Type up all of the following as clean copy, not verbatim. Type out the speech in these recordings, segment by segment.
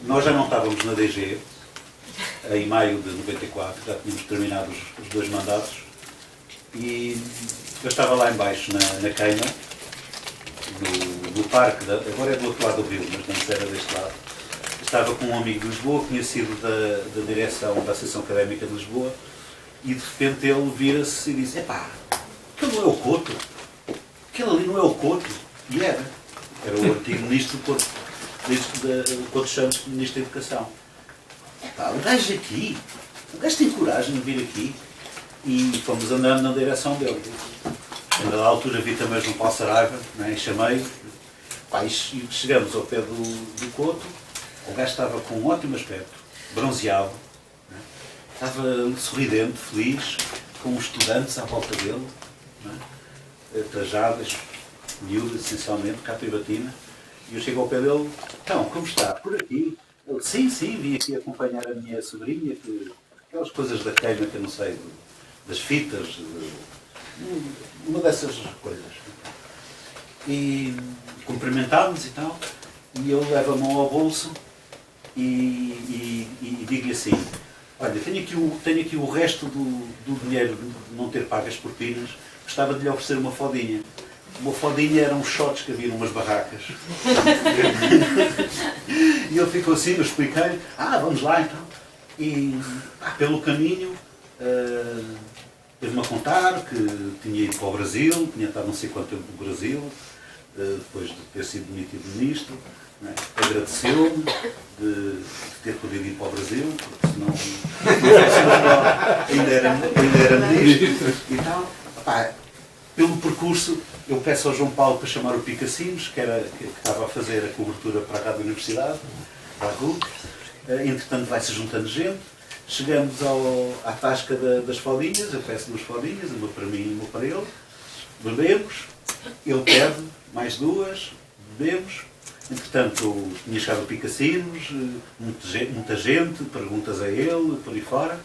Nós já não estávamos na DG, em maio de 94, já tínhamos terminado os 2 mandatos, e eu estava lá embaixo, na queima, no parque, agora é do outro lado do rio, mas antes era deste lado. Estava com um amigo de Lisboa, que tinha sido da direção da Associação Académica de Lisboa, e de repente ele vira-se e diz: epá, aquele não é o Couto, aquele ali não é o Couto. E era o antigo ministro do Couto, o Couto Santos, ministro da Educação. Epá, o gajo aqui, o gajo tem coragem de vir aqui. E fomos andando na direção dele. Na altura vi também João Paulo Saraiva, né, e chamei, pá, e chegamos ao pé do Couto. O gajo estava com um ótimo aspecto, bronzeado, né, estava sorridente, feliz, com os estudantes à volta dele, né, trajadas, miúdas, essencialmente, capa e batina. E eu chego ao pé dele: então, como está? Por aqui? Ele: sim, vim aqui acompanhar a minha sobrinha, aquelas coisas da queima que eu não sei, das fitas, uma dessas coisas. E cumprimentámos e tal, e eu levo a mão ao bolso e digo-lhe assim: olha, tenho aqui o resto do dinheiro de não ter pago as propinas, gostava de lhe oferecer uma fodinha. Uma fodinha eram uns shots que havia numas barracas. E ele ficou assim, eu expliquei: vamos lá então. E pelo caminho teve-me a contar que tinha ido para o Brasil, tinha estado não sei quanto tempo no Brasil, depois de ter sido demitido ministro, né? Agradeceu-me de ter podido ir para o Brasil, porque senão ainda era ministro e tal. Pelo percurso, eu peço ao João Paulo para chamar o Picassinos, que estava a fazer a cobertura para a Rádio Universidade, para a RUC. Entretanto vai-se juntando gente. Chegamos à tasca das fodinhas, eu peço 2 fodinhas, uma para mim e uma para ele. Bebemos, ele pede mais 2, bebemos. Entretanto, tinha chegado o Picassinos, muita gente, perguntas a ele, por aí fora.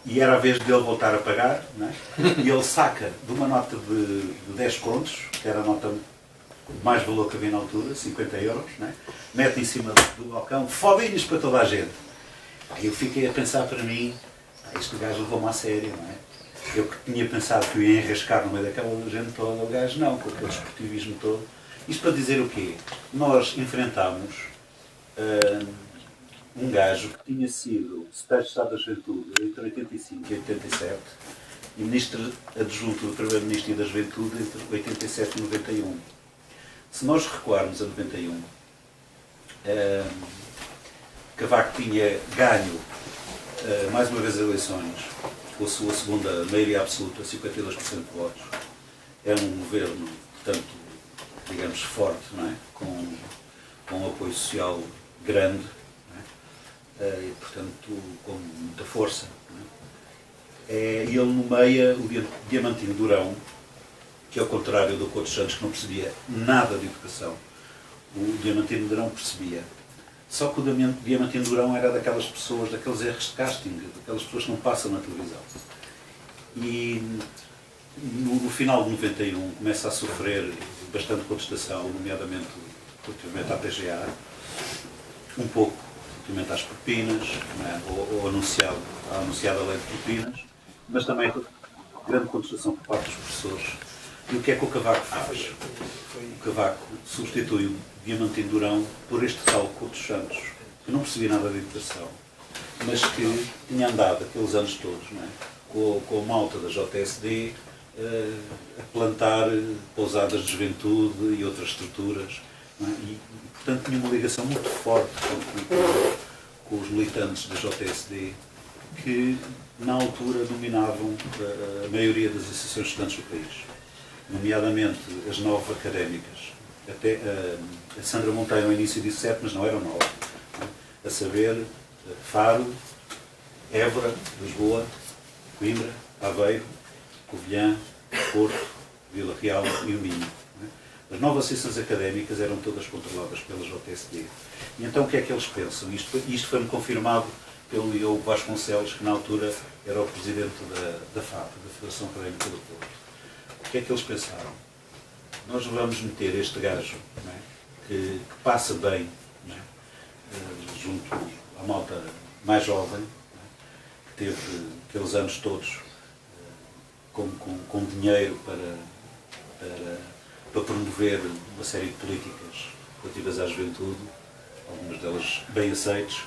E era a vez dele voltar a pagar, não é? E ele saca de uma nota de 10 contos, que era a nota de mais valor que havia na altura, 50 euros, não é? Mete em cima do balcão, fodinhos para toda a gente. Eu fiquei a pensar para mim: este gajo levou-me a sério, não é? Eu que tinha pensado que eu ia enrascar no meio daquela gente toda, o gajo não, com aquele desportivismo todo. Isto para dizer o quê? Nós enfrentámos um gajo que tinha sido secretário de Estado da Juventude entre 85 e 87 e ministro adjunto do Primeiro-Ministro e da Juventude entre 87 e 91. Se nós recuarmos a 91, Cavaco tinha ganho mais uma vez as eleições com a sua segunda maioria absoluta, 52% de votos. É um governo, portanto, digamos, forte, não é? Com um apoio social grande, e, portanto, com muita força. E ele nomeia o Diamantino Durão, que ao contrário do Couto Santos, que não percebia nada de educação, o Diamantino Durão percebia. Só que o Diamantino Durão era daquelas pessoas, daqueles erros de casting, daquelas pessoas que não passam na televisão. E no final de 91 começa a sofrer bastante contestação, nomeadamente relativamente à PGA, um pouco relativamente às propinas, né, ou a anunciada lei de propinas, mas também grande contestação por parte dos professores. E o que é que o Cavaco faz? O Cavaco substitui o Diamantino Durão por este tal Couto Santos, que não percebia nada de educação, mas que tinha andado aqueles anos todos, não é, com a malta da JSD, a plantar pousadas de juventude e outras estruturas, não é? E, portanto, tinha uma ligação muito forte com os militantes da JSD, que na altura dominavam a maioria das associações de estudantes do país, nomeadamente as 9 académicas. Até a Sandra Monteiro no início disse 7, mas não eram 9. A saber, Faro, Évora, Lisboa, Coimbra, Aveiro, Covilhã, Porto, Vila Real e o Minho. As 9 associações académicas eram todas controladas pela JSD. E então o que é que eles pensam? Isto foi-me confirmado pelo Diogo Vasconcelos, que na altura era o presidente da FAP, da Federação Académica do Porto. O que é que eles pensaram? Nós vamos meter este gajo, não é, que passa bem, não é? Junto à malta mais jovem, não é? Que teve aqueles anos todos com dinheiro para promover uma série de políticas relativas à juventude, algumas delas bem aceites.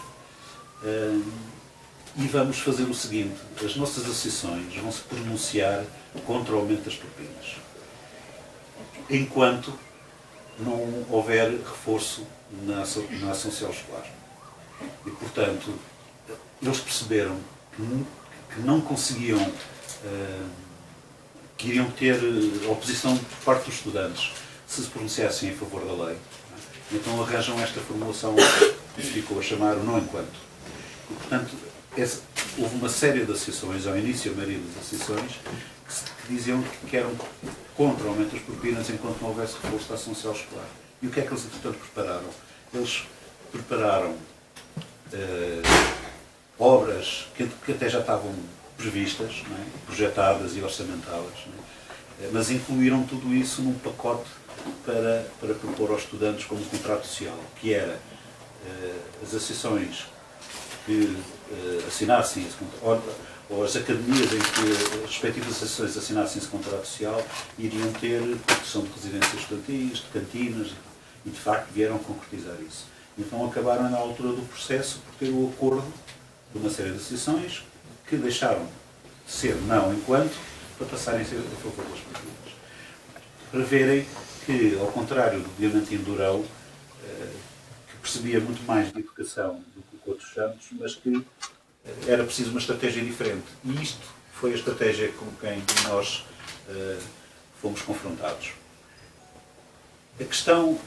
E vamos fazer o seguinte: as nossas associações vão se pronunciar contra o aumento das propinas, enquanto não houver reforço na ação social escolar. E, portanto, eles perceberam que não conseguiam, que iriam ter oposição por parte dos estudantes se se pronunciassem em favor da lei. Então arranjam esta formulação que se ficou a chamar o não enquanto. E, portanto, houve uma série de associações, ao início a maioria das associações, que diziam que eram contra o aumento das propinas enquanto não houvesse reforço da ação social escolar. E o que é que eles, portanto, prepararam? Eles prepararam obras que até já estavam previstas, não é? Projetadas e orçamentadas, não é? Mas incluíram tudo isso num pacote para propor aos estudantes como um contrato social, que era as associações que assinassem esse contrato, ou as academias em que as respectivas associações assinassem esse contrato social, iriam ter construção de residências estudantis, de cantinas, e de facto vieram concretizar isso. Então acabaram na altura do processo por ter o acordo de uma série de associações que deixaram de ser não enquanto para passarem a ser a favor das propinas. Para verem que, ao contrário do Diamantino Durão, que percebia muito mais de educação do que o Couto Santos, mas que era preciso uma estratégia diferente. E isto foi a estratégia com quem nós fomos confrontados. A questão,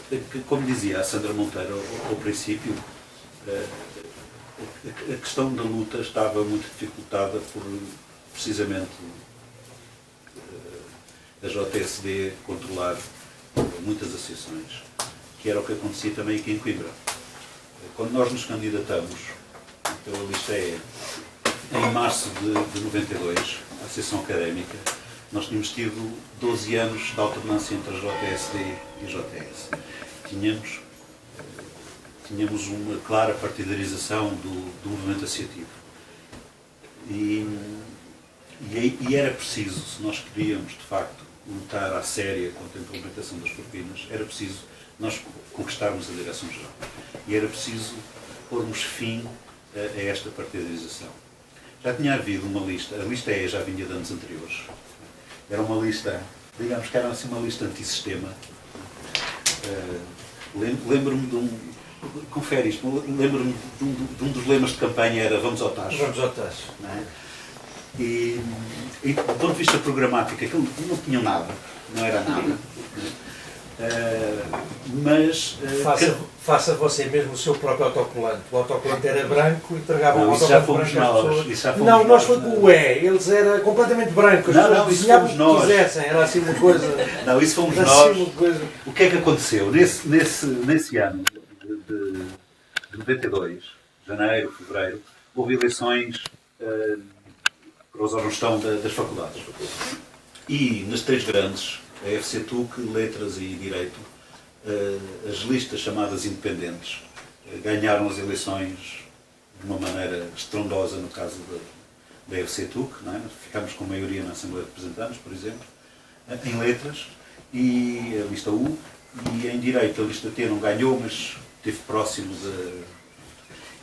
que, como dizia a Sandra Monteiro ao princípio, a questão da luta estava muito dificultada por, precisamente, a JSD controlar muitas associações, que era o que acontecia também aqui em Coimbra. Quando nós nos candidatamos pela lista E, em março de 92, a Associação Académica, nós tínhamos tido 12 anos de alternância entre a JSD e a JS. Tínhamos uma clara partidarização do movimento associativo. E era preciso, se nós queríamos, de facto, lutar à séria contra a implementação das propinas, era preciso nós conquistarmos a direção-geral. E era preciso pormos fim a esta partidarização. Já tinha havido uma lista, a lista E já vinha de anos anteriores. Era uma lista, digamos que era assim uma lista antissistema. Lembro-me de confere isto, lembro-me de um dos lemas de campanha era vamos ao tacho. Vamos ao tacho. Não é? E do ponto de vista programático, aquilo não tinha nada, não era nada. Mas... Faça você mesmo o seu próprio autocolante. O autocolante era branco e entregava um Isso autocolante já branco fomos às pessoas. nós. Não, nós foi com o E. Eles eram completamente brancos. Não, isso fomos o nós. que quisessem. Era assim uma coisa... Não, isso fomos nós. O que é que aconteceu? Nesse ano de 92, janeiro, fevereiro, houve eleições para os órgãos das faculdades. E nas três grandes, a FC TUC, Letras e Direito, as listas chamadas independentes ganharam as eleições de uma maneira estrondosa no caso da FC TUC, não é? Ficámos com maioria na Assembleia de Representantes, por exemplo, em Letras, e a lista U, e em Direito a lista T não ganhou, mas esteve próximo de...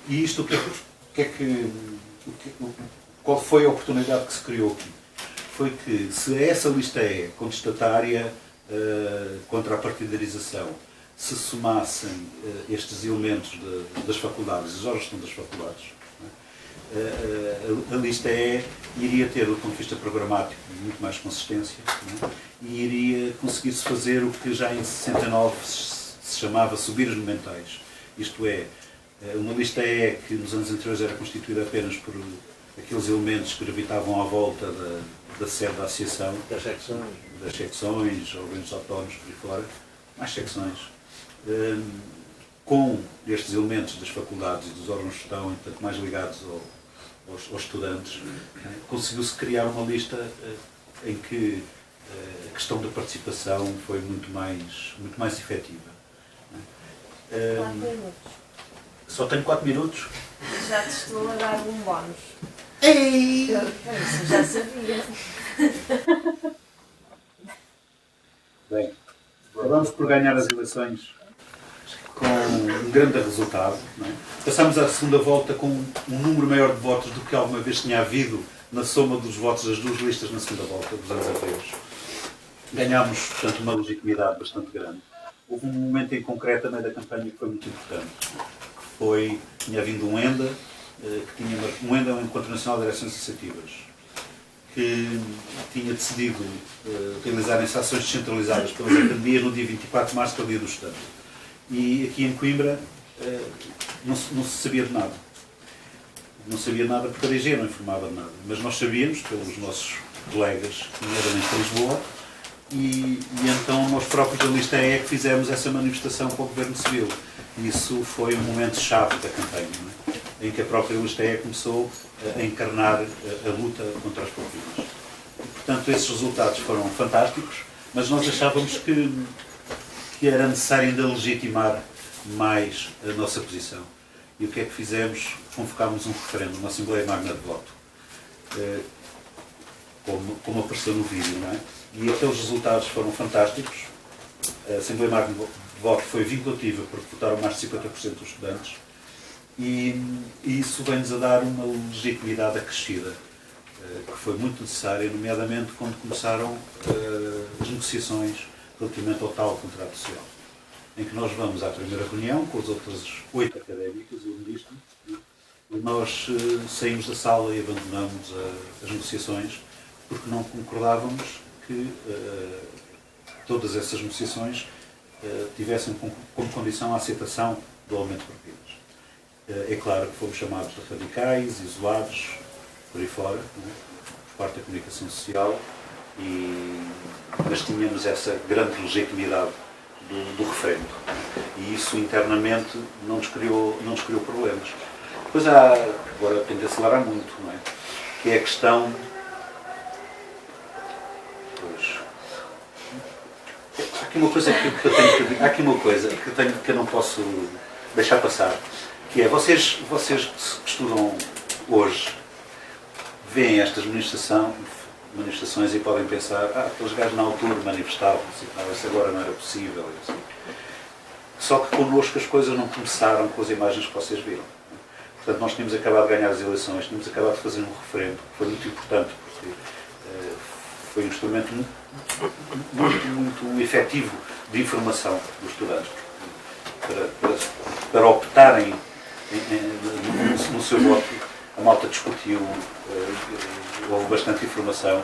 E isto, qual foi a oportunidade que se criou aqui? Foi que, se essa lista é contestatária contra a partidarização, se somassem estes elementos das faculdades, os órgãos das faculdades, a lista E iria ter, do ponto de vista programático, muito mais consistência, e iria conseguir-se fazer o que já em 69 se chamava subir as monumentais. Isto é, uma lista E que nos anos anteriores era constituída apenas por aqueles elementos que gravitavam à volta da sede da associação, das secções, organismos autónomos por aí fora, mais secções, com estes elementos das faculdades e dos órgãos de gestão, portanto, mais ligados aos estudantes, conseguiu-se criar uma lista em que a questão da participação foi muito mais efetiva. 4 minutos. Só tenho 4 minutos? Já te estou a dar um bónus. Ei! Isso já sabia. Bem, acabamos por ganhar as eleições com um grande resultado. Não é? Passámos à segunda volta com um número maior de votos do que alguma vez tinha havido na soma dos votos das duas listas na segunda volta dos anos anteriores. Ganhámos, portanto, uma legitimidade bastante grande. Houve um momento em concreto também da campanha que foi muito importante. Tinha havido um ENDA, um ENDA, um Encontro Nacional de Direções Associativas, que tinha decidido realizarem-se ações descentralizadas pelas academias no dia 24 de março, que é o dia do estudante. E aqui em Coimbra não se sabia de nada. Não sabia nada porque a DG não informava de nada. Mas nós sabíamos, pelos nossos colegas, nomeadamente de Lisboa, e então nós próprios da lista E que fizemos essa manifestação para o Governo Civil. Isso foi um momento chave da campanha, não é? Em que a própria lista E começou a encarnar a luta contra as propinas. E, portanto, esses resultados foram fantásticos, mas nós achávamos que era necessário ainda legitimar mais a nossa posição. E o que é que fizemos? Convocámos um referendo, uma Assembleia Magna de Voto, como apareceu no vídeo, não é? E aqueles resultados foram fantásticos. A Assembleia Magna de Voto foi vinculativa, porque votaram mais de 50% dos estudantes, e isso vem-nos a dar uma legitimidade acrescida, que foi muito necessária, nomeadamente quando começaram as negociações relativamente ao tal contrato social, em que nós vamos à primeira reunião com as outras 8 académicas, eu disse, e nós saímos da sala e abandonamos as negociações, porque não concordávamos que todas essas negociações tivessem como condição a aceitação do aumento de propinas. É claro que fomos chamados de radicais, isolados, por aí fora, por parte da comunicação social, mas tínhamos essa grande legitimidade do referendo. E isso internamente não nos criou problemas. Depois agora tem de acelerar muito, não é? Que é a questão. Há aqui uma coisa que eu não posso deixar passar, que é vocês que estudam hoje veem estas manifestações e podem pensar, aqueles gajos na altura manifestavam-se e tal, isso agora não era possível. Assim. Só que connosco as coisas não começaram com as imagens que vocês viram. Portanto, nós tínhamos acabado de ganhar as eleições, tínhamos acabado de fazer um referendo, que foi muito importante, porque foi um instrumento muito efetivo de informação dos estudantes, para optarem no seu voto. A malta discutiu, houve bastante informação,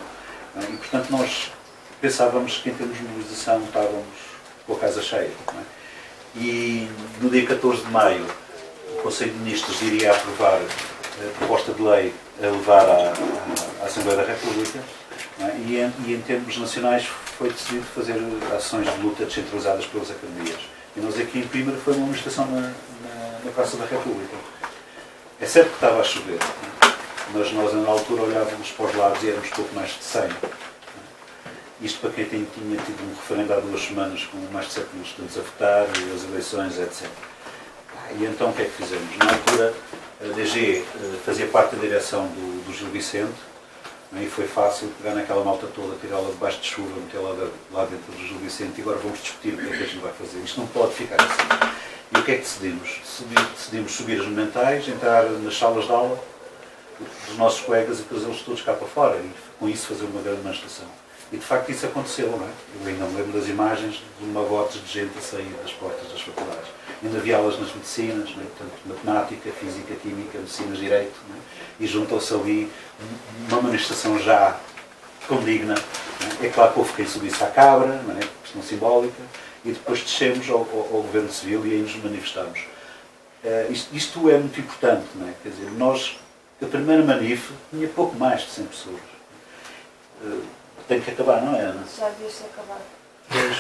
e portanto nós pensávamos que em termos de mobilização estávamos com a casa cheia. Não é? E no dia 14 de maio o Conselho de Ministros iria aprovar a proposta de lei a levar à Assembleia da República, não é? E em termos nacionais foi decidido fazer ações de luta descentralizadas pelas academias. E nós aqui em Coimbra foi uma manifestação na Praça da República. É certo que estava a chover, mas nós na altura olhávamos para os lados e éramos pouco mais de 100. Isto para quem tinha tido um referendo há 2 semanas com mais de 7 mil estudantes a votar, e as eleições, etc. E então o que é que fizemos? Na altura a DG fazia parte da direção do Gil Vicente, e foi fácil pegar naquela malta toda, tirá-la debaixo de chuva, metê-la lá dentro do Gil Vicente, e agora vamos discutir o que é que a gente vai fazer. Isto não pode ficar assim. E o que é que decidimos? Decidimos subir as monumentais, entrar nas salas de aula dos nossos colegas e trazê-los todos cá para fora, e com isso fazer uma grande manifestação. E de facto isso aconteceu, não é? Eu ainda me lembro das imagens de uma bote de gente a sair das portas das faculdades. Ainda havia aulas nas medicinas, não é? Portanto, matemática, física, química, medicinas, direito, não é? E juntou-se ali uma manifestação já condigna. É claro que houve quem subisse à cabra, não é? Questão simbólica, e depois descemos ao Governo Civil e aí nos manifestamos. Isto é muito importante, não é? Quer dizer, nós, a primeira manif, tinha pouco mais de 100 pessoas. Tem que acabar, não é, Ana? Já devias ter acabado. Pois.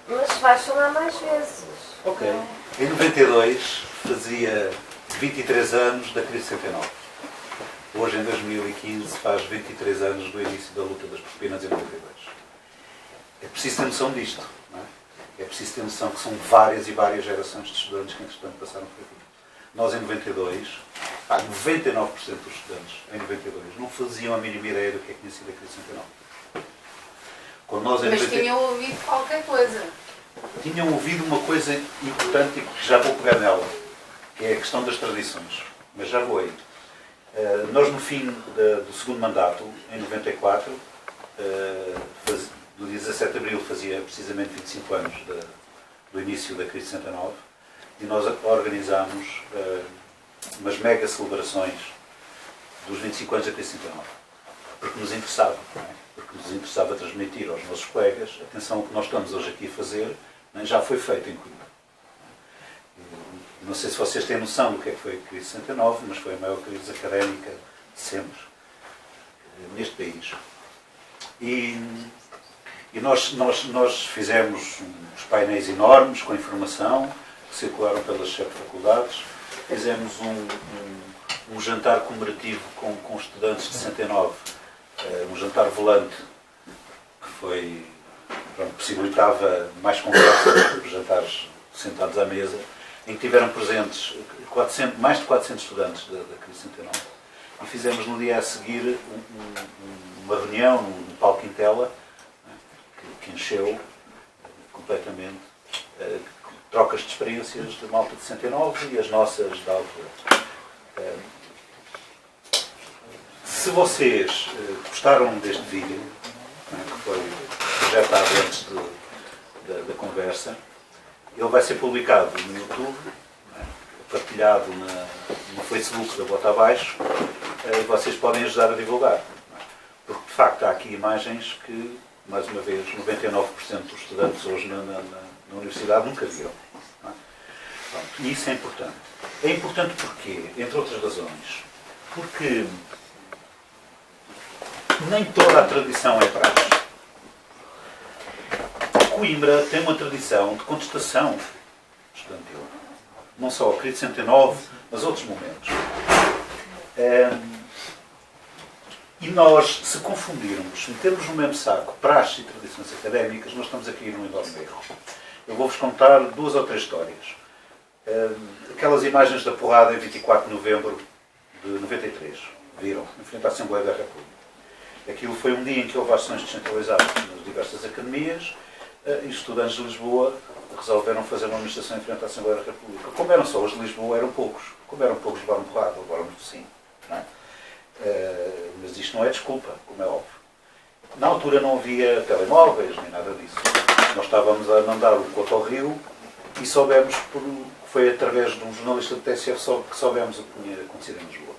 Mas vais falar mais vezes. Ok. Em 92 fazia 23 anos da crise de 69. Hoje, em 2015, faz 23 anos do início da luta das propinas em 92. É preciso ter noção disto. Não é? É preciso ter noção que são várias e várias gerações de estudantes que, entretanto, passaram por aqui. Nós, em 92, 99% dos estudantes, em 92, não faziam a mínima ideia do que tinha sido a crise de 69. Quando nós, em Mas 92, tinham ouvido qualquer coisa. tinham ouvido uma coisa importante e que já vou pegar nela, que é a questão das tradições. Mas já vou aí. Nós, no fim do segundo mandato, em 94, do dia 17 de abril, fazia precisamente 25 anos do início da crise de 69, e nós organizámos umas mega celebrações dos 25 anos da crise de 69, porque nos interessava, não é? Porque nos interessava transmitir aos nossos colegas, atenção, o que nós estamos hoje aqui a fazer, não é? Já foi feito em Coimbra. Não sei se vocês têm noção do que é que foi a crise de 69, mas foi a maior crise académica de sempre neste país. E nós fizemos uns painéis enormes com informação, que circularam pelas 7 faculdades. Fizemos um jantar comemorativo com estudantes de 69, um jantar volante, que foi, pronto, possibilitava mais conversa do que jantares sentados à mesa, em que tiveram presentes mais de 400 estudantes da crise de 69. E fizemos no dia a seguir uma reunião no Palco Intela, que encheu completamente, trocas de experiências de malta de 69 e as nossas da altura. Se vocês gostaram deste vídeo, que foi projetado antes da conversa, ele vai ser publicado no YouTube, partilhado no Facebook da Bota Abaixo, e vocês podem ajudar a divulgar. Porque, de facto, há aqui imagens que, mais uma vez, 99% dos estudantes hoje na universidade nunca viram. Pronto, e isso é importante. É importante porquê? Entre outras razões. Porque nem toda a tradição é praxe. Coimbra tem uma tradição de contestação estudantil. Não só a crise de 69, mas outros momentos. E nós, se confundirmos, metermos no mesmo saco praxe e tradições académicas, nós estamos aqui num enorme erro. Eu vou-vos contar 2 ou 3 histórias. Aquelas imagens da porrada em 24 de novembro de 93. Viram? Em frente à Assembleia da República. Aquilo foi um dia em que houve ações descentralizadas nas diversas academias, e os estudantes de Lisboa resolveram fazer uma manifestação em frente à Assembleia da República. Como eram só os de Lisboa, eram poucos. Como eram poucos, levaram porrada, levaram sim. Não é? Mas isto não é desculpa, como é óbvio. Na altura não havia telemóveis, nem nada disso. Nós estávamos a mandar o Couto ao Rio e soubemos, foi através de um jornalista do TSF que soubemos o que tinha acontecido em Lisboa.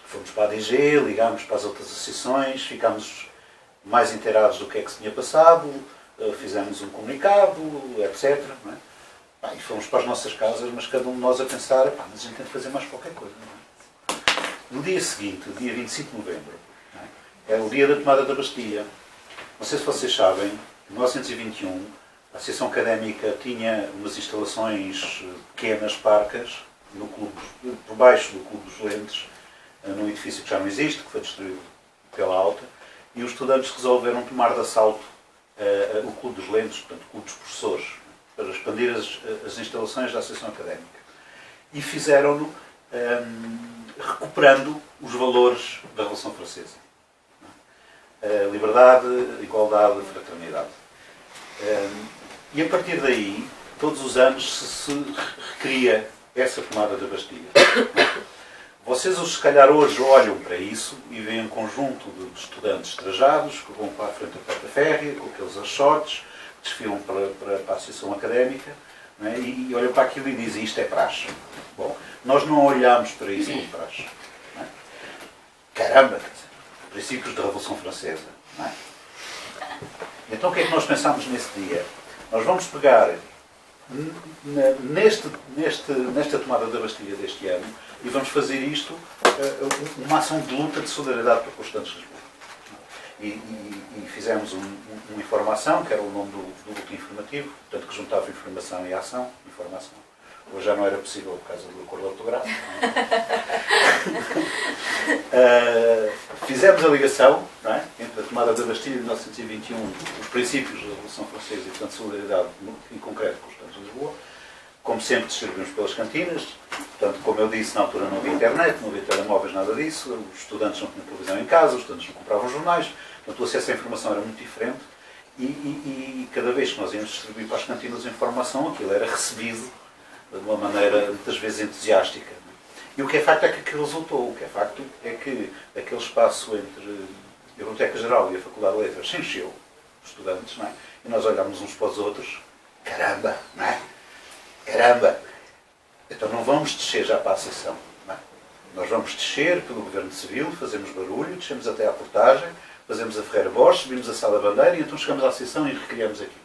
Fomos para a DG, ligámos para as outras associações, ficámos mais inteirados do que é que se tinha passado, fizemos um comunicado, etc. Não é? E fomos para as nossas casas, mas cada um de nós a pensar, mas a gente tem de fazer mais qualquer coisa. Não é? No dia seguinte, dia 25 de novembro, não é? É o dia da tomada da Bastilha. Não sei se vocês sabem, em 1921, a Associação Académica tinha umas instalações pequenas, parcas, por baixo do Clube dos Lentes, num edifício que já não existe, que foi destruído pela Alta, e os estudantes resolveram tomar de assalto o Clube dos Lentes, portanto, o Clube dos Professores, para expandir as instalações da Associação Académica. E fizeram-no recuperando os valores da Revolução Francesa. Liberdade, igualdade, fraternidade. E a partir daí, todos os anos se recria essa tomada da Bastilha. Vocês, se calhar, hoje olham para isso e veem um conjunto de estudantes trajados que vão para a frente da Porta Férrea, com aqueles achotes, desfilam para a Associação Académica, não é? E olham para aquilo e dizem isto é praxe. Bom, nós não olhamos para isso como praxe. Não é? Caramba, quer dizer, princípios da Revolução Francesa. Não é? Então o que é que nós pensámos nesse dia? Nós vamos pegar nesta tomada da Bastilha deste ano e vamos fazer isto uma ação de luta de solidariedade para os estudantes de Lisboa. E fizemos uma informação, que era o nome do boletim informativo, portanto que juntava informação e ação, informação, Hoje já não era possível por causa do acordo ortográfico. Fizemos a ligação, não é? Entre a tomada da Bastilha de 1921, os princípios da Revolução Francesa e, portanto, solidariedade em concreto com os estudantes de Lisboa. Como sempre, distribuímos pelas cantinas. Portanto, como eu disse, na altura não havia internet, não havia telemóveis, nada disso. Os estudantes não tinham televisão em casa, os estudantes não compravam jornais. Portanto, o acesso à informação era muito diferente. E cada vez que nós íamos distribuir para as cantinas a informação, aquilo era recebido de uma maneira, muitas vezes, entusiástica. E o que é facto é que aquilo resultou. O que é facto é que aquele espaço entre a Biblioteca Geral e a Faculdade de Letras se encheu, os estudantes, não é? E nós olhámos uns para os outros, caramba, não é? Caramba! Então não vamos descer já para a sessão, não é? Nós vamos descer pelo Governo Civil, fazemos barulho, descemos até à portagem, fazemos a Ferreira Borges, subimos a Sala Bandeira e então chegamos à sessão e recriamos aquilo.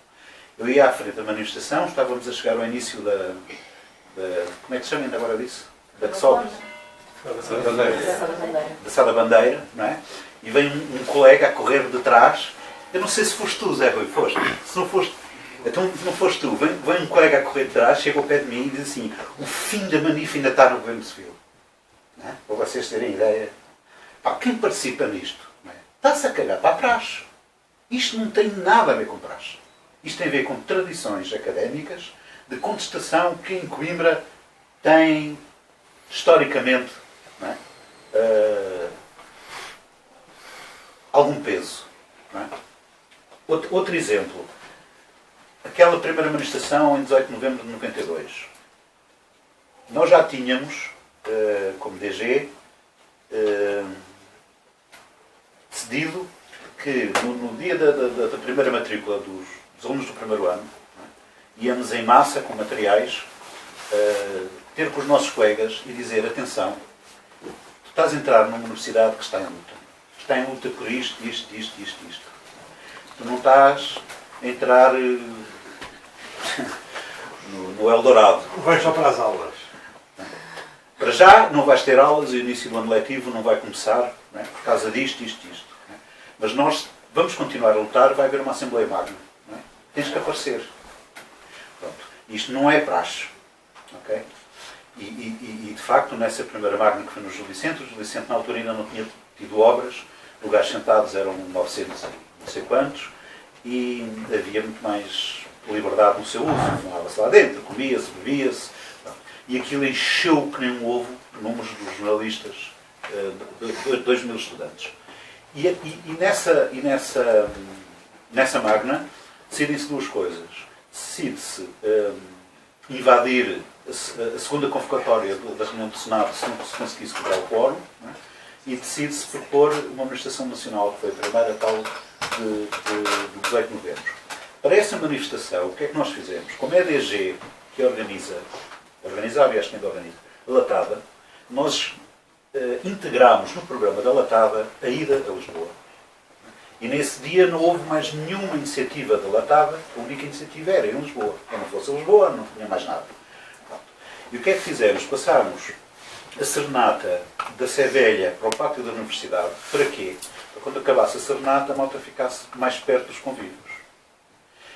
Eu ia à frente da manifestação, estávamos a chegar ao início da como é que se chama ainda agora disso? Da que sobe? Da Sala Bandeira, não é? E vem um colega a correr de trás. Eu não sei se foste tu, Zé Rui, foste. Se não foste, então não foste tu. Vem um colega a correr de trás, chega ao pé de mim e diz assim: o fim da manif ainda está no Governo Civil. Não é? Para vocês terem ideia. Pá, quem participa nisto, não é? Está-se a cagar para trás. Isto não tem nada a ver com trás. Isto tem a ver com tradições académicas de contestação que em Coimbra tem, historicamente, não é? Algum peso. Não é? Outro exemplo. Aquela primeira manifestação em 18 de novembro de 92. Nós já tínhamos, como DG, decidido que no dia da primeira matrícula dos alunos do primeiro ano, íamos em massa com materiais, ter com os nossos colegas e dizer: atenção, tu estás a entrar numa universidade que está em luta. Está em luta por isto. Tu não estás a entrar no Eldorado. Vais só para as aulas. Para já não vais ter aulas e o início do ano letivo não vai começar, não é? Por causa disto. Não é? Mas nós vamos continuar a lutar, vai haver uma Assembleia Magna. Não é? Tens que aparecer. Pronto. Isto não é praxe. Okay? E de facto, nessa primeira Magna que foi no Gil Vicente, o Gil Vicente na altura ainda não tinha tido obras, lugares sentados eram 900 e não sei quantos, e havia muito mais liberdade no seu uso. Fumava-se lá dentro, comia-se, bebia-se. E aquilo encheu que nem um ovo números dos jornalistas, de 2.000 estudantes. E nessa Magna decidem-se duas coisas. Decide-se invadir a segunda convocatória da reunião do Senado se não se conseguisse quebrar o quórum, é? E decide-se propor uma manifestação nacional, que foi a primeira tal de 18 de novembro. Para essa manifestação, o que é que nós fizemos? Como é a DG que organizava e acho que ainda organiza, a Latada, nós integramos no programa da Latada a ida a Lisboa. E nesse dia não houve mais nenhuma iniciativa da Latada, a única iniciativa era em Lisboa. Eu não fosse a Lisboa, não tinha mais nada. Pronto. E o que é que fizemos? Passámos a serenata da Sé Velha para o pátio da Universidade. Para quê? Para quando acabasse a serenata, a malta ficasse mais perto dos convívios.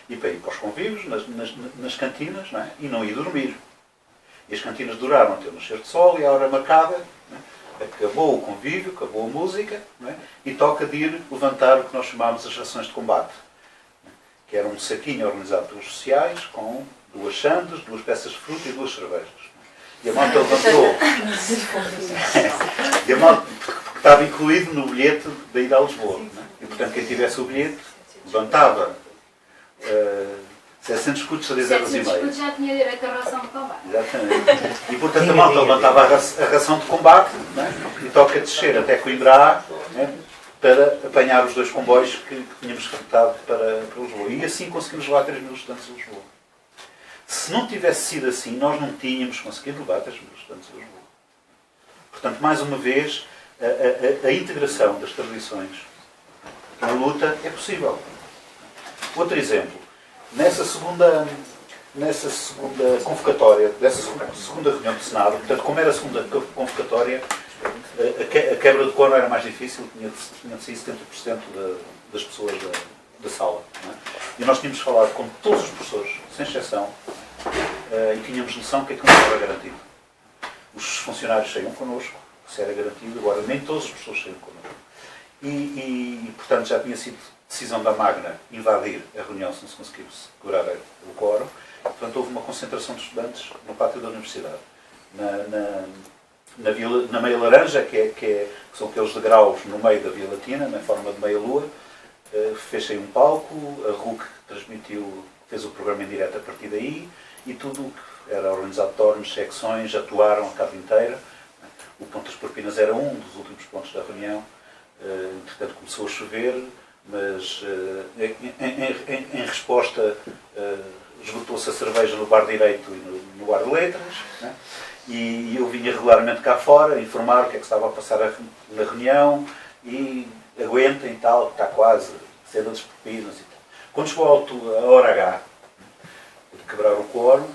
E para ir para os convívios, nas cantinas, não é? E não ir dormir. E as cantinas duraram até o nascer de sol e a hora marcada, não é? Acabou o convívio, acabou a música, não é? E toca de ir levantar o que nós chamámos as rações de combate, não é? Que era um saquinho organizado pelos sociais com 2 sandes, 2 peças de fruta e 2 cervejas. E a malta levantou. E a malta estava incluído no bilhete da ida a Lisboa. Não é? E portanto quem tivesse o bilhete levantava 700 escudos a 10,5 euros. 700 escudos já tinha direito à ração de combate. Exatamente. E portanto a malta levantava a ração de combate, não é? E toca descer até Coimbra, não é? Para apanhar os 2 comboios que tínhamos frentado para Lisboa. E assim conseguimos levar 3.000 estudantes a Lisboa. Se não tivesse sido assim, nós não tínhamos conseguido levar 3.000 estudantes a Lisboa. Portanto, mais uma vez, a integração das tradições na luta é possível. Outro exemplo. Nessa segunda convocatória, dessa segunda reunião do Senado, portanto, como era a segunda convocatória, a quebra de quórum era mais difícil, tinha de sair 70% das pessoas da sala. Não é? E nós tínhamos falado com todos os professores, sem exceção, e tínhamos noção que aquilo não estava garantido. Os funcionários saíam connosco, se era garantido, agora nem todas as pessoas saíam connosco. Portanto, já tinha sido decisão da Magna invadir a reunião se não se conseguia segurar o quórum. Portanto, houve uma concentração de estudantes no pátio da Universidade. Na meia laranja, que são aqueles degraus no meio da Via Latina, na forma de meia-lua, fez-se um palco, a RUC fez o programa em direto a partir daí, e tudo o que era organizado tornos, secções, atuaram a cabo inteira. O Ponto das Propinas era um dos últimos pontos da reunião. Entretanto, começou a chover, mas em resposta esgotou-se a cerveja no bar Direito e no bar de Letras, né? E eu vinha regularmente cá fora informar o que é que estava a passar na reunião e aguentem e tal, que está quase, cena dos propinas e tal. Quando chegou a hora H de quebrar o quórum,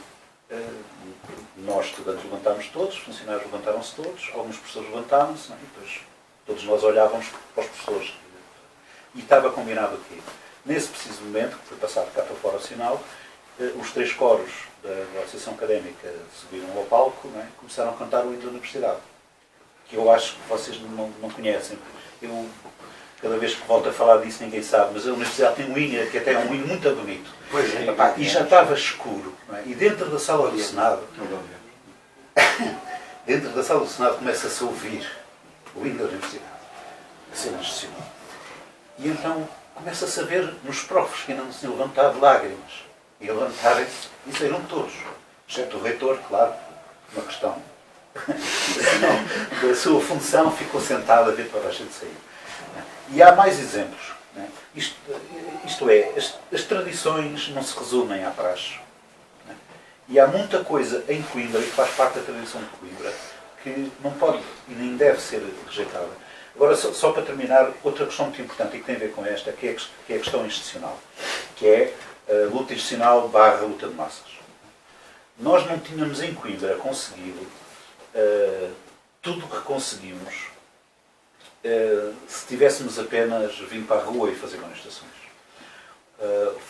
nós estudantes levantámos todos, os funcionários levantaram-se todos, alguns professores levantaram-se, né? E depois todos nós olhávamos para os professores. E estava combinado aqui. Nesse preciso momento, que foi passado cá para fora o sinal, os 3 coros da Associação Académica subiram ao palco, né, e começaram a cantar o hino da Universidade. Que eu acho que vocês não conhecem. Eu, cada vez que volto a falar disso, ninguém sabe, mas a Universidade tem um hino, que até é um hino muito bonito. Pois é. Epá, e já estava escuro. Não é? E dentro da sala do Senado, começa-se a ouvir o hino da Universidade. A cena excepcional. E então começa-se a ver nos profs que ainda não se tinham levantado lágrimas. E a levantarem-se e saíram todos. Exceto o reitor, claro, uma questão da sua função, ficou sentado a ver toda a gente sair. E há mais exemplos. Né? Isto é, as tradições não se resumem à praxe. Né? E há muita coisa em Coimbra, e que faz parte da tradição de Coimbra, que não pode e nem deve ser rejeitada. Agora, só para terminar, outra questão muito importante e que tem a ver com esta, que é a questão institucional, que é a luta institucional / luta de massas. Nós não tínhamos em Coimbra conseguido tudo o que conseguimos se tivéssemos apenas vindo para a rua e fazer manifestações.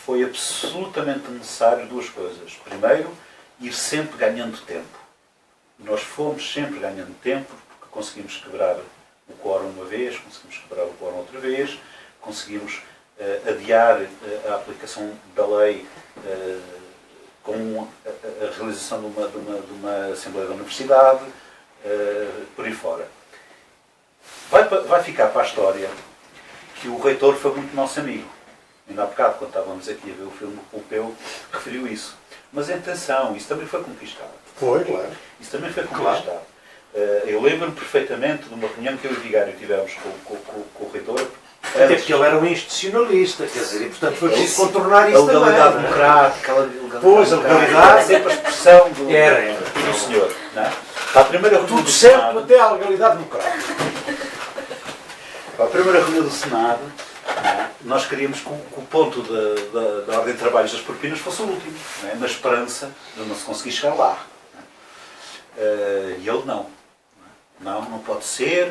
Foi absolutamente necessário 2 coisas. Primeiro, ir sempre ganhando tempo. Nós fomos sempre ganhando tempo, porque conseguimos quebrar o quórum uma vez, conseguimos quebrar o quórum outra vez, conseguimos adiar a aplicação da lei com a realização de uma Assembleia da Universidade, por aí fora. Vai ficar para a história que o reitor foi muito nosso amigo. Ainda há bocado, quando estávamos aqui a ver o filme do Pompeu, referiu isso. Mas atenção, isso também foi conquistado. Foi, claro. Isso também foi conquistado. Claro. Eu lembro-me perfeitamente de uma reunião que eu e o Vigário tivemos com o reitor. Até porque ele era um institucionalista, quer dizer, e portanto foi preciso contornar isso também. A legalidade democrática, pois, a legalidade sempre a expressão do senhor. Não é? Para a primeira reunião tudo do certo Senado, até à legalidade democrática. Para a primeira reunião do Senado, nós queríamos que o ponto da ordem de trabalhos das propinas fosse o último, na esperança de não se conseguir chegar lá. E ele não. Não pode ser.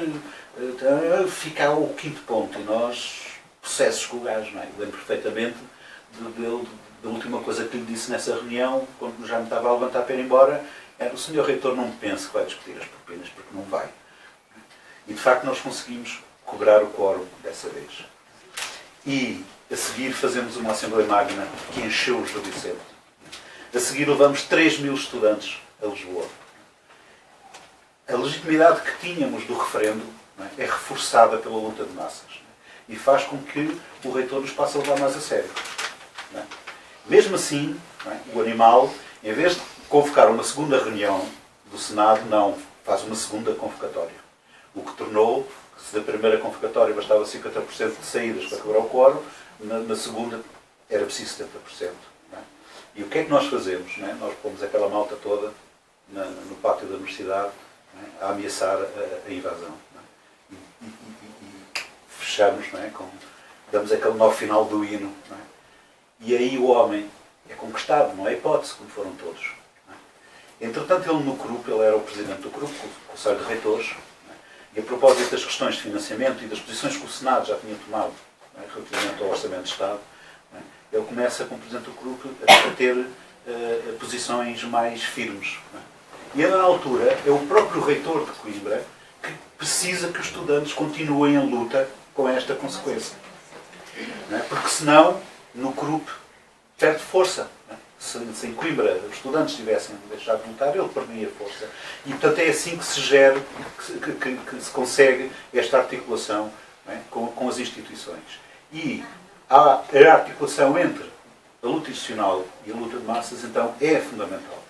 Fica o 5º ponto. E nós, processos com o gajo. Eu lembro perfeitamente da última coisa que lhe disse nessa reunião, quando já me estava a levantar para ir embora, era: o senhor reitor não pense que vai discutir as propinas, porque não vai. E de facto nós conseguimos cobrar o quórum dessa vez. E a seguir fazemos uma Assembleia Magna que encheu o Gil Vicente. A seguir levamos 3.000 estudantes a Lisboa. A legitimidade que tínhamos do referendo é reforçada pela luta de massas e faz com que o reitor nos passe a levar mais a sério. Mesmo assim, o animal, em vez de convocar uma segunda reunião do Senado, não, faz uma segunda convocatória. O que tornou que, se da primeira convocatória bastava 50% de saídas para quebrar o quórum, na segunda era preciso 70%. E o que é que nós fazemos? Nós pomos aquela malta toda no pátio da Universidade a ameaçar a invasão. E fechamos, damos aquele nó final do hino. E aí o homem é conquistado, não é hipótese, como foram todos. Entretanto, ele no CRUP, ele era o presidente do CRUP, o Conselho de Reitores, e a propósito das questões de financiamento e das posições que o Senado já tinha tomado relativamente ao Orçamento de Estado, ele começa, como presidente do CRUP, a ter posições mais firmes. Não é? E, na altura, é o próprio reitor de Coimbra que precisa que os estudantes continuem em luta com esta consequência. Não é? Porque, senão, no CRUP perde força. Não é? Se em Coimbra os estudantes tivessem deixado de lutar, ele perdia força. E, portanto, é assim que se gera, que se consegue esta articulação, não é? com as instituições. E a articulação entre a luta institucional e a luta de massas, então, é fundamental.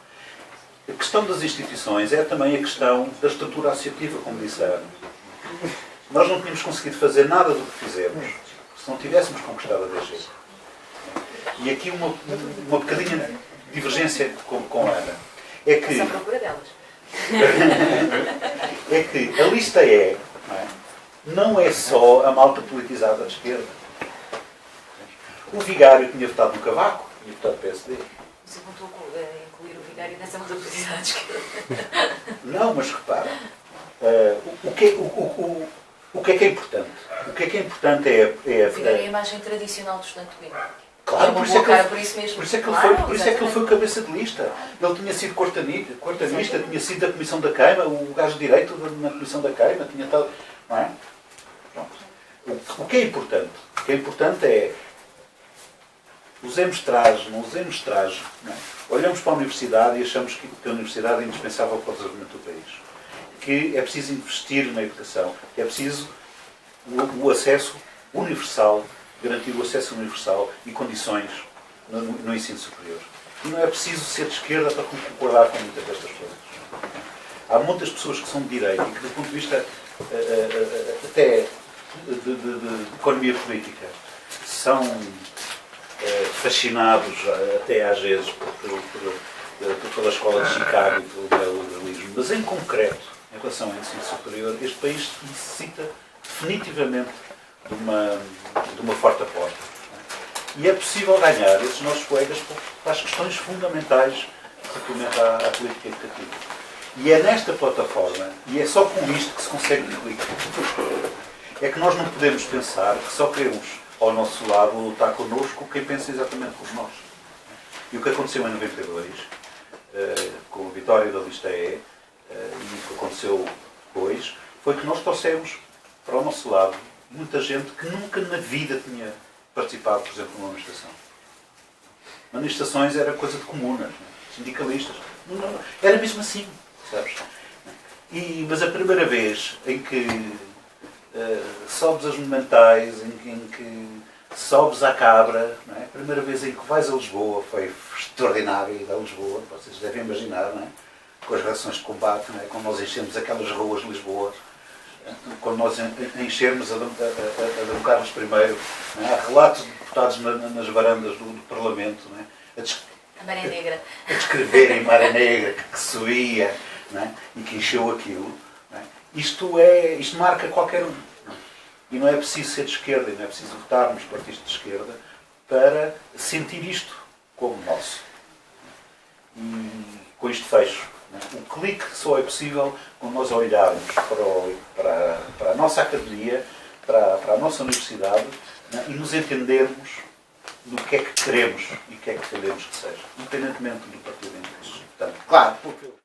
A questão das instituições é também a questão da estrutura associativa, como disse a Ana. Nós não tínhamos conseguido fazer nada do que fizemos se não tivéssemos conquistado a DG. E aqui uma bocadinha de divergência com a Ana. É que, Essa procura delas. é que a lista não é só a malta politizada de esquerda. O vigário tinha votado no Cavaco, tinha votado no PSD. Você contou incluir o vigário nessa modalidade de esquerda. Não, mas repara, o que é importante? O que é importante é O vigário é a imagem tradicional do estudante de Coimbra. Claro, por isso mesmo. Por isso é que ele foi cabeça de lista. Ele tinha sido quartanista, tinha sido da Comissão da Queima, o gajo de direito na Comissão da Queima, tinha tal. Não é? Pronto. O que é importante? O que é importante é usemos traje, não usemos traje. Não é? Olhamos para a universidade e achamos que a universidade é indispensável para o desenvolvimento do país. Que é preciso investir na educação, que é preciso o acesso universal, garantir o acesso universal e condições no ensino superior. E não é preciso ser de esquerda para concordar com muitas destas coisas. Há muitas pessoas que são de direita e que, do ponto de vista até de economia política, são fascinados até às vezes pela escola de Chicago e pelo neoliberalismo. Mas, em concreto, em relação ao ensino superior, este país necessita definitivamente de uma forte aposta. E é possível ganhar esses nossos colegas para as questões fundamentais relativamente à política educativa. E é nesta plataforma, e é só com isto que se consegue clicar, é que nós não podemos pensar que só queremos ao nosso lado lutar connosco quem pensa exatamente como nós. E o que aconteceu em 92, com a vitória da lista E, e o que aconteceu depois, foi que nós trouxemos para o nosso lado muita gente que nunca na vida tinha participado, por exemplo, numa manifestação. Manifestações era coisa de comunas, sindicalistas. Não, era mesmo assim, sabes? Mas a primeira vez em que sobes as monumentais, em que sobes à Cabra, não é? A primeira vez em que vais a Lisboa, foi extraordinário ir a Lisboa, vocês devem imaginar, não é? Com as reações de combate, não é? Quando nós enchemos aquelas ruas de Lisboa, quando nós enchermos a Dom Carlos I, não é? Há relatos de deputados nas varandas do Parlamento, não é? A Maré Negra. A descreverem Maré Negra que subia, não é? E que encheu aquilo. Não é? Isto marca qualquer um. Não é? E não é preciso ser de esquerda, e não é preciso votar nos partidos de esquerda para sentir isto como nosso. E com isto fecho. O clique só é possível quando nós olharmos para a nossa academia, para a nossa universidade, né, e nos entendermos do que é que queremos e o que é que queremos que seja, independentemente do partido em que estamos. Claro, porque